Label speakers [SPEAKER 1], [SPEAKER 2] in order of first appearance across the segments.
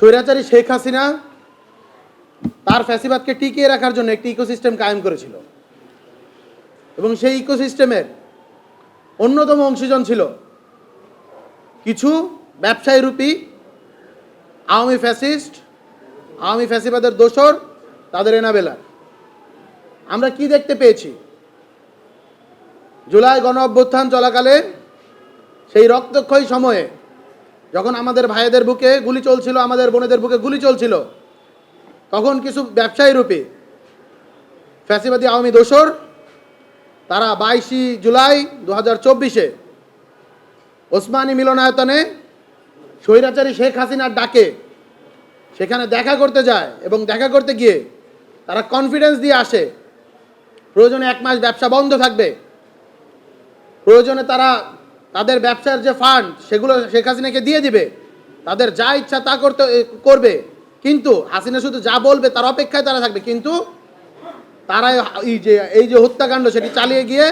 [SPEAKER 1] স্বৈরাচারী শেখ হাসিনা তার ফ্যাসিবাদকে টিকিয়ে রাখার জন্য একটি ইকোসিস্টেম কায়েম করেছিল এবং সেই ইকোসিস্টেমের অন্যতম অংশীজন ছিল কিছু ব্যবসায়ী রূপী আওয়ামী ফ্যাসিস্ট, আওয়ামী ফ্যাসিবাদের দোসর, তাদের এনাবেলার। আমরা কি দেখতে পেয়েছি? জুলাই গণ অভ্যুত্থান চলাকালে সেই রক্তক্ষয়ী সময়ে যখন আমাদের ভাইদের বুকে গুলি চলছিল, আমাদের বোনেদের বুকে গুলি চলছিল, তখন কিছু ব্যবসায়ী রূপী ফ্যাসিবাদী আওয়ামী দোসর তারা 22 জুলাই 2024 ওসমানী মিলনায়তনে স্বৈরাচারী শেখ হাসিনার ডাকে সেখানে দেখা করতে যায় এবং দেখা করতে গিয়ে তারা কনফিডেন্স দিয়ে আসে প্রয়োজনে 1 মাস ব্যবসা বন্ধ থাকবে, প্রয়োজনে তারা তাদের ব্যবসার যে ফান্ড সেগুলো শেখ হাসিনাকে দিয়ে দিবে, তাদের যা ইচ্ছা তা করবে, কিন্তু হাসিনা শুধু যা বলবে তার অপেক্ষায় তারা থাকবে। কিন্তু তারা এই যে হত্যাকাণ্ড সেটি চালিয়ে গিয়ে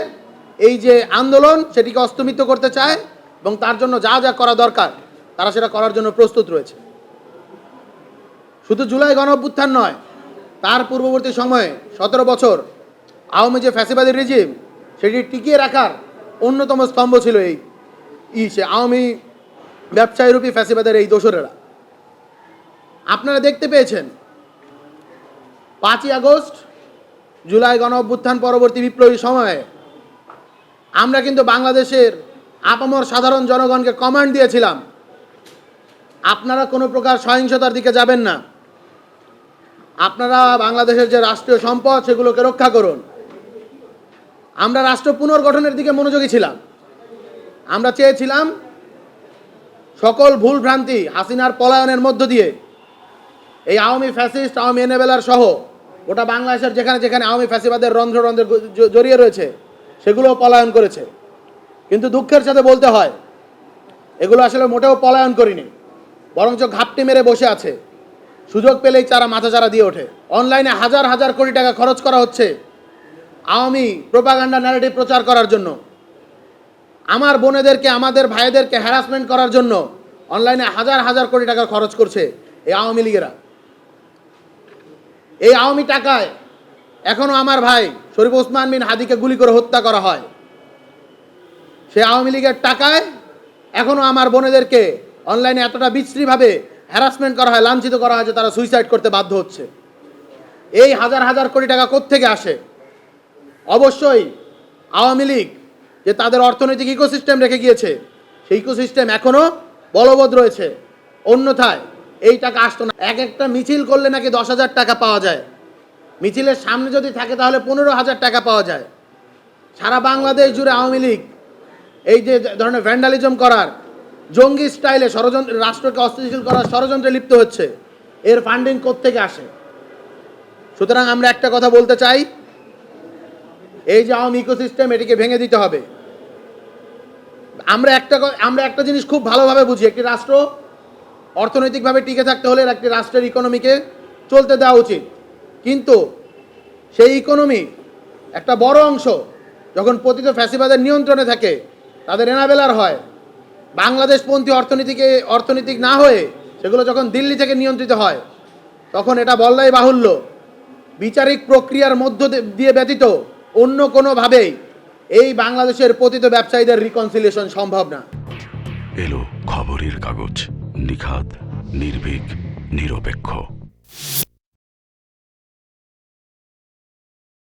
[SPEAKER 1] এই যে আন্দোলন সেটিকে অস্তমিত করতে চায় এবং তার জন্য যা যা করা দরকার তারা সেটা করার জন্য প্রস্তুত রয়েছে। শুধু জুলাই গণ অভ্যুত্থান নয়, তার পূর্ববর্তী সময়ে 17 বছর আওয়ামী যে ফ্যাসিবাদী রেজিম সেটি টিকিয়ে রাখার অন্যতম স্তম্ভ ছিল সে আওয়ামী ব্যবসায়ীরূপী ফ্যাসিবাদের এই দোসরেরা। আপনারা দেখতে পেয়েছেন 5ই আগস্ট জুলাই গণ অভ্যুত্থান পরবর্তী বিপ্লবী সময়ে আমরা কিন্তু বাংলাদেশের আপামর সাধারণ জনগণকে কমান্ড দিয়েছিলাম, আপনারা কোনো প্রকার সহিংসতার দিকে যাবেন না, আপনারা বাংলাদেশের যে রাষ্ট্রীয় সম্পদ সেগুলোকে রক্ষা করুন। আমরা রাষ্ট্র পুনর্গঠনের দিকে মনোযোগী ছিলাম। আমরা চেয়েছিলাম সকল ভুল ভ্রান্তি হাসিনার পলায়নের মধ্য দিয়ে এই আওয়ামী ফ্যাসিস্ট, আওয়ামী এনেবেলার সহ গোটা বাংলাদেশের যেখানে যেখানে আওয়ামী ফ্যাসিবাদের রন্ধ্র জড়িয়ে রয়েছে সেগুলোও পলায়ন করেছে। কিন্তু দুঃখের সাথে বলতে হয় এগুলো আসলে মোটেও পলায়ন করিনি, বরঞ্চ ঘাপটি মেরে বসে আছে। সুযোগ পেলেই তারা মাথাচাড়া দিয়ে ওঠে। অনলাইনে হাজার হাজার কোটি টাকা খরচ করা হচ্ছে আওয়ামী প্রোপাগান্ডা ন্যারেটিভ প্রচার করার জন্য। আমার বোনেদেরকে, আমাদের ভাইদেরকে হ্যারাসমেন্ট করার জন্য অনলাইনে হাজার হাজার কোটি টাকা খরচ করছে এই আওয়ামী লীগেরা। এই আওয়ামী টাকায় এখনো আমার ভাই শরীফ ওসমান বিন হাদিকে গুলি করে হত্যা করা হয়। সেই আওয়ামী লীগের টাকায় এখনো আমার বোনেদেরকে অনলাইনে এতটা বিশ্রীভাবে হ্যারাসমেন্ট করা হয়, লাঞ্ছিত করা হয় যে তারা সুইসাইড করতে বাধ্য হচ্ছে। এই হাজার হাজার কোটি টাকা কোত্থেকে আসে? অবশ্যই আওয়ামী লীগ যে তাদের অর্থনৈতিক ইকোসিস্টেম রেখে গিয়েছে সেই ইকোসিস্টেম এখনো বলবৎ রয়েছে, অন্যথায় এই টাকা আসতো না। একটা মিছিল করলে নাকি 10,000 টাকা পাওয়া যায়, মিছিলের সামনে যদি থাকে তাহলে 15,000 টাকা পাওয়া যায়। সারা বাংলাদেশ জুড়ে আওয়ামী লীগ এই যে ধরনের ভ্যান্ডালিজম করার, জঙ্গি স্টাইলে ষড়যন্ত্র, রাষ্ট্রকে অস্থিতিশীল করার ষড়যন্ত্রে লিপ্ত হচ্ছে। এর ফান্ডিং কোত্থেকে আসে? সুতরাং আমরা একটা কথা বলতে চাই, এই যে আওয়ামী ইকোসিস্টেম এটিকে ভেঙে দিতে হবে। আমরা একটা জিনিস খুব ভালোভাবে বুঝি, একটি রাষ্ট্র অর্থনৈতিকভাবে টিকে থাকতে হলে একটি রাষ্ট্রের ইকোনমিকে চলতে দেওয়া উচিত। কিন্তু সেই ইকোনমি একটা বড় অংশ যখন পতিত ফ্যাসিবাদের নিয়ন্ত্রণে থাকে, তাদের এনাবেলার হয়, বাংলাদেশপন্থী অর্থনীতিক না হয়ে সেগুলো যখন দিল্লি থেকে নিয়ন্ত্রিত হয়, তখন এটা বললেই বাহুল্য বিচারিক প্রক্রিয়ার মধ্য দিয়ে ব্যতীত অন্য কোনোভাবেই এই বাংলাদেশের পতিত ব্যবসায়ীদের রিকনসিলিয়েশন সম্ভব না।
[SPEAKER 2] এলো খবরের কাগজ, নিখাত, নির্ভীক, নিরপেক্ষ।